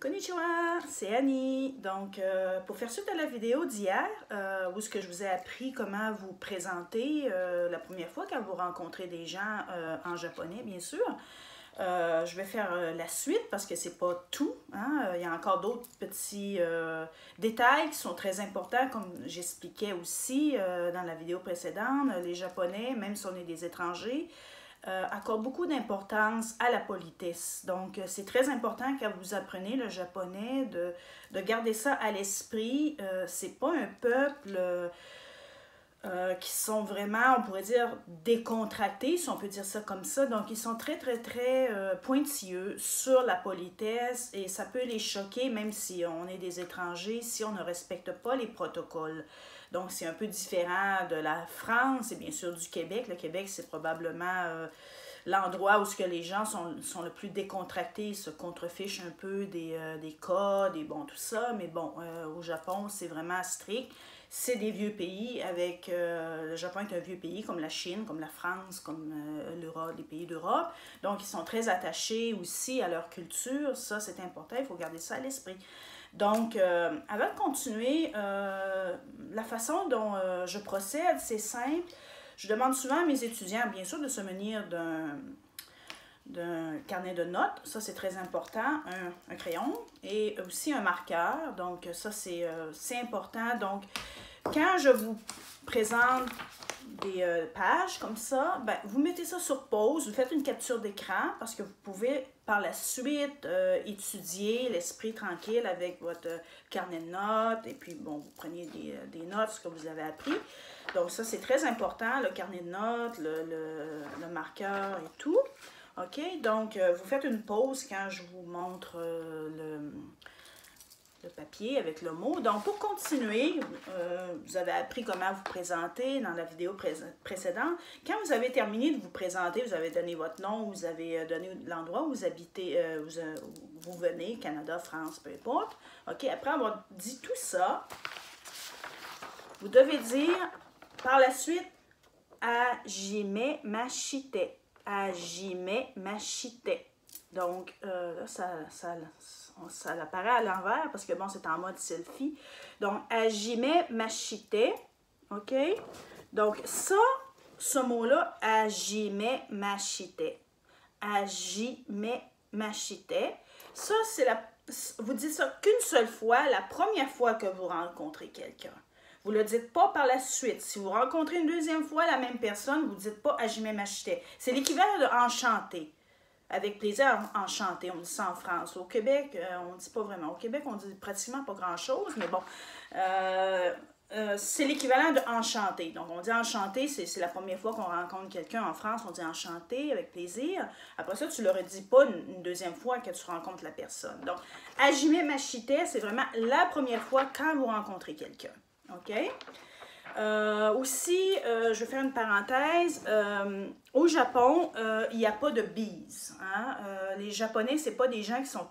Konnichiwa, c'est Annie. Donc, pour faire suite à la vidéo d'hier, où ce que je vous ai appris comment vous présenter la première fois quand vous rencontrez des gens en japonais, bien sûr, je vais faire la suite parce que c'est pas tout. Hein? Il y a encore d'autres petits détails qui sont très importants, comme j'expliquais aussi dans la vidéo précédente. Les Japonais, même si on est des étrangers, accorde beaucoup d'importance à la politesse. Donc, c'est très important quand vous apprenez le japonais de garder ça à l'esprit. C'est pas un peuple qui sont vraiment, on pourrait dire, décontractés, si on peut dire ça comme ça. Donc, ils sont très pointilleux sur la politesse et ça peut les choquer, même si on est des étrangers, si on ne respecte pas les protocoles. Donc, c'est un peu différent de la France et bien sûr du Québec. Le Québec, c'est probablement l'endroit où ce que les gens sont le plus décontractés, ils se contrefichent un peu des codes et bon, tout ça. Mais bon, au Japon, c'est vraiment strict. C'est des vieux pays avec... le Japon est un vieux pays comme la Chine, comme la France, comme l'Europe, les pays d'Europe. Donc, ils sont très attachés aussi à leur culture. Ça, c'est important. Il faut garder ça à l'esprit. Donc, avant de continuer, la façon dont je procède, c'est simple. Je demande souvent à mes étudiants, bien sûr, de se munir d'un carnet de notes. Ça, c'est très important. Un crayon et aussi un marqueur. Donc, ça, c'est important. Donc, quand je vous présente des pages comme ça, ben, vous mettez ça sur pause, vous faites une capture d'écran parce que vous pouvez par la suite étudier l'esprit tranquille avec votre carnet de notes et puis bon, vous preniez des notes, ce que vous avez appris. Donc ça, c'est très important, le carnet de notes, le marqueur et tout. OK? Donc, vous faites une pause quand je vous montre le papier avec le mot. Donc, pour continuer, vous avez appris comment vous présenter dans la vidéo précédente. Quand vous avez terminé de vous présenter, vous avez donné votre nom, vous avez donné l'endroit où vous habitez, vous venez, Canada, France, peu importe. OK, après avoir dit tout ça, vous devez dire par la suite « Hajime mashite ». « Hajime mashite ». Donc, là, ça apparaît à l'envers parce que bon, c'est en mode selfie. Donc, hajime mashite. OK? Donc, ça, ce mot-là, hajime mashite. Hajime mashite. Ça, c'est vous dites ça qu'une seule fois, la première fois que vous rencontrez quelqu'un. Vous ne le dites pas par la suite. Si vous rencontrez une deuxième fois la même personne, vous ne dites pas hajime mashite. C'est l'équivalent de enchanté. Avec plaisir, enchanté, on dit ça en France. Au Québec, on ne dit pas vraiment. Au Québec, on dit pratiquement pas grand-chose, mais bon, c'est l'équivalent de enchanté. Donc, on dit enchanté, c'est la première fois qu'on rencontre quelqu'un en France, on dit enchanté, avec plaisir. Après ça, tu ne le redis pas une deuxième fois que tu rencontres la personne. Donc, hajime mashite, c'est vraiment la première fois quand vous rencontrez quelqu'un. OK? Aussi, je vais faire une parenthèse. Au Japon, il n'y a pas de bise. Hein? Les Japonais, c'est pas des gens qui sont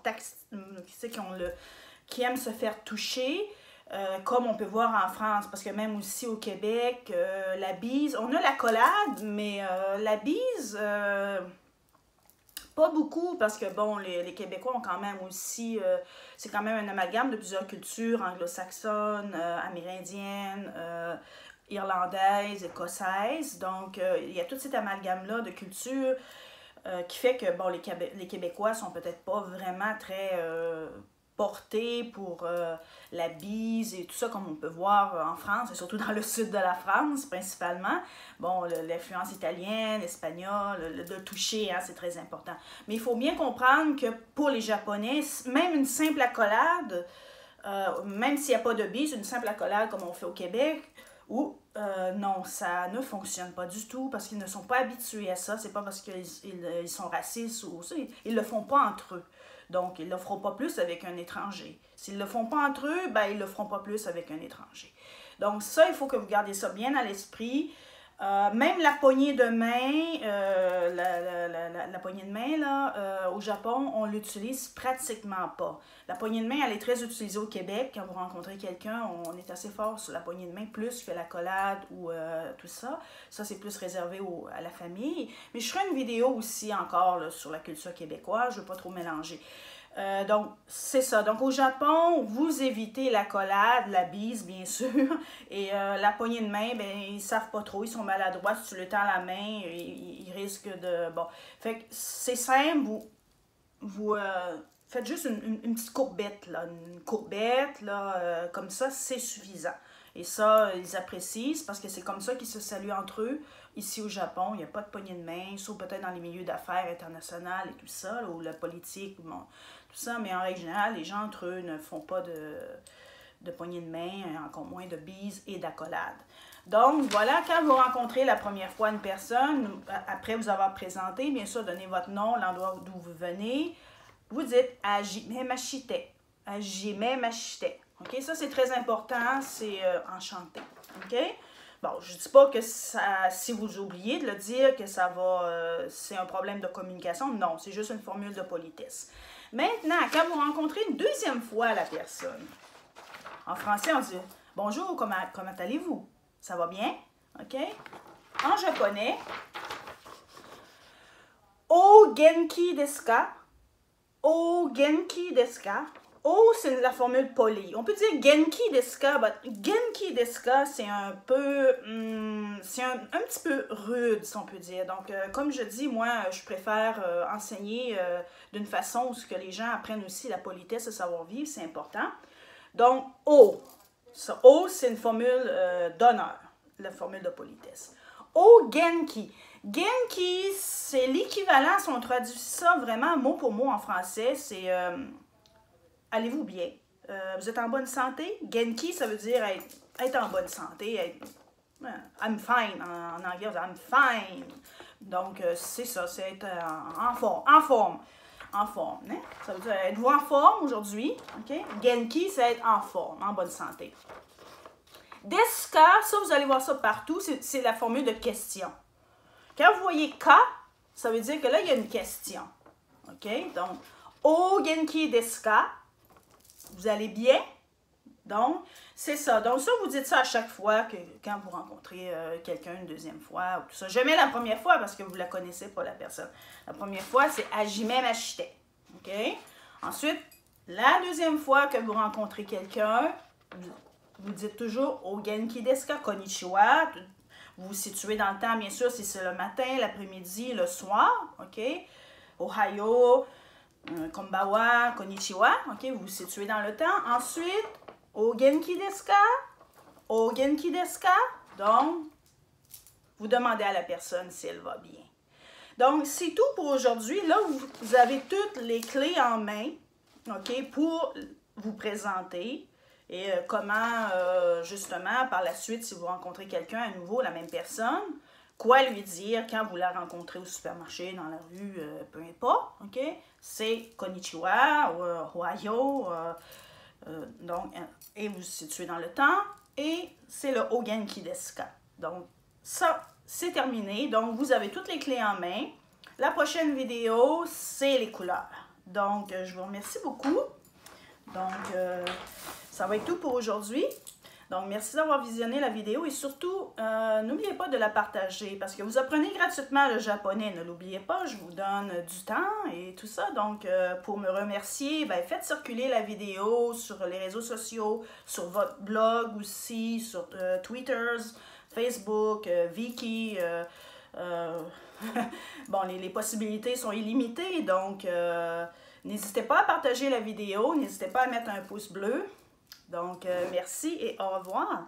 qui aiment se faire toucher, comme on peut voir en France. Parce que même aussi au Québec, la bise, on a l'accolade, mais la bise, pas beaucoup, parce que bon, les Québécois ont quand même aussi, c'est quand même un amalgame de plusieurs cultures, anglo-saxonnes, amérindiennes, irlandaises, écossaises. Donc, il y a tout cet amalgame-là de culture qui fait que, bon, les Québécois sont peut-être pas vraiment très portés pour la bise et tout ça, comme on peut voir en France, et surtout dans le sud de la France, principalement. Bon, l'influence italienne, espagnole, de toucher, hein, c'est très important. Mais il faut bien comprendre que pour les Japonais, même une simple accolade, même s'il n'y a pas de bise, une simple accolade comme on fait au Québec, ou non, ça ne fonctionne pas du tout parce qu'ils ne sont pas habitués à ça. C'est pas parce qu'ils sont racistes ou ça, ils le font pas entre eux. Donc, ils ne le feront pas plus avec un étranger. S'ils ne le font pas entre eux, ben, ils ne le feront pas plus avec un étranger. Donc, ça, il faut que vous gardiez ça bien à l'esprit. Même la poignée de main, la poignée de main, là, au Japon, on l'utilise pratiquement pas. La poignée de main, elle est très utilisée au Québec. Quand vous rencontrez quelqu'un, on est assez fort sur la poignée de main, plus que l'accolade ou tout ça. Ça, c'est plus réservé à la famille. Mais je ferai une vidéo aussi encore là, sur la culture québécoise. Je ne veux pas trop mélanger. Donc, c'est ça. Donc, au Japon, vous évitez l'accolade, la bise, bien sûr. Et la poignée de main, ben, ils savent pas trop. Ils sont maladroits. Si tu le tends la main, ils risquent de... Bon. Fait que c'est simple. Vous faites juste une petite courbette, là. Une courbette, là, comme ça, c'est suffisant. Et ça, ils apprécient, parce que c'est comme ça qu'ils se saluent entre eux. Ici au Japon, il n'y a pas de poignée de main, sauf peut-être dans les milieux d'affaires internationaux et tout ça, là, ou la politique, bon, tout ça. Mais en règle générale, les gens entre eux ne font pas de poignée de main, encore moins de bises et d'accolades. Donc, voilà, quand vous rencontrez la première fois une personne, après vous avoir présenté, bien sûr, donnez votre nom, l'endroit d'où vous venez, vous dites « Hajime mashite ». « Hajime mashite ». OK? Ça, c'est très important, c'est enchanté. OK? Bon, je ne dis pas que ça, si vous oubliez de le dire, que ça va, c'est un problème de communication. Non, c'est juste une formule de politesse. Maintenant, quand vous rencontrez une deuxième fois la personne, en français, on dit « Bonjour, comment allez-vous? Ça va bien? » OK? En japonais, « O genki desu ka? O genki desu ka? » O, c'est la formule polie. On peut dire genki desu ka, mais genki desu ka, c'est un peu, c'est un petit peu rude, si on peut dire. Donc, comme je dis, moi, je préfère enseigner d'une façon où que les gens apprennent aussi la politesse, le savoir-vivre, c'est important. Donc, O. Ça, O, c'est une formule d'honneur, la formule de politesse. O genki. Genki, c'est l'équivalent, si on traduit ça vraiment mot pour mot en français, c'est... allez-vous bien? Vous êtes en bonne santé? Genki, ça veut dire être en bonne santé. I'm fine. En anglais, I'm fine. Donc, c'est ça, c'est être en forme. En forme. Hein? Ça veut dire, êtes-vous en forme aujourd'hui? Okay? Genki, c'est être en forme, en bonne santé. Desu ka, ça, vous allez voir ça partout, c'est la formule de question. Quand vous voyez ka, ça veut dire que là, il y a une question. OK? Donc, o genki desu ka? Vous allez bien? Donc, c'est ça. Donc, ça, vous dites ça à chaque fois quand vous rencontrez quelqu'un une deuxième fois ou tout ça. Jamais la première fois parce que vous ne la connaissez pas, la personne. La première fois, c'est Hajime mashite. OK? Ensuite, la deuxième fois que vous rencontrez quelqu'un, vous dites toujours O genki desu ka? Konnichiwa. Vous vous situez dans le temps, bien sûr, si c'est le matin, l'après-midi, le soir. OK? Ohayo. Konbawa, konnichiwa, ok, vous vous situez dans le temps. Ensuite, o genki desu ka? O genki desu ka? Donc, vous demandez à la personne si elle va bien. Donc, c'est tout pour aujourd'hui. Là, vous avez toutes les clés en main, ok, pour vous présenter et comment, justement, par la suite, si vous rencontrez quelqu'un à nouveau, la même personne, quoi lui dire quand vous la rencontrez au supermarché, dans la rue, peu importe, ok? C'est konnichiwa, ohayo, donc, et vous vous situez dans le temps, et c'est le o genki desu ka. Donc, ça, c'est terminé. Donc, vous avez toutes les clés en main. La prochaine vidéo, c'est les couleurs. Donc, je vous remercie beaucoup. Donc, ça va être tout pour aujourd'hui. Donc, merci d'avoir visionné la vidéo et surtout, n'oubliez pas de la partager parce que vous apprenez gratuitement le japonais. Ne l'oubliez pas, je vous donne du temps et tout ça. Donc, pour me remercier, ben, faites circuler la vidéo sur les réseaux sociaux, sur votre blog aussi, sur Twitter, Facebook, Viki. Bon, les possibilités sont illimitées, donc n'hésitez pas à partager la vidéo, n'hésitez pas à mettre un pouce bleu. Donc, merci et au revoir.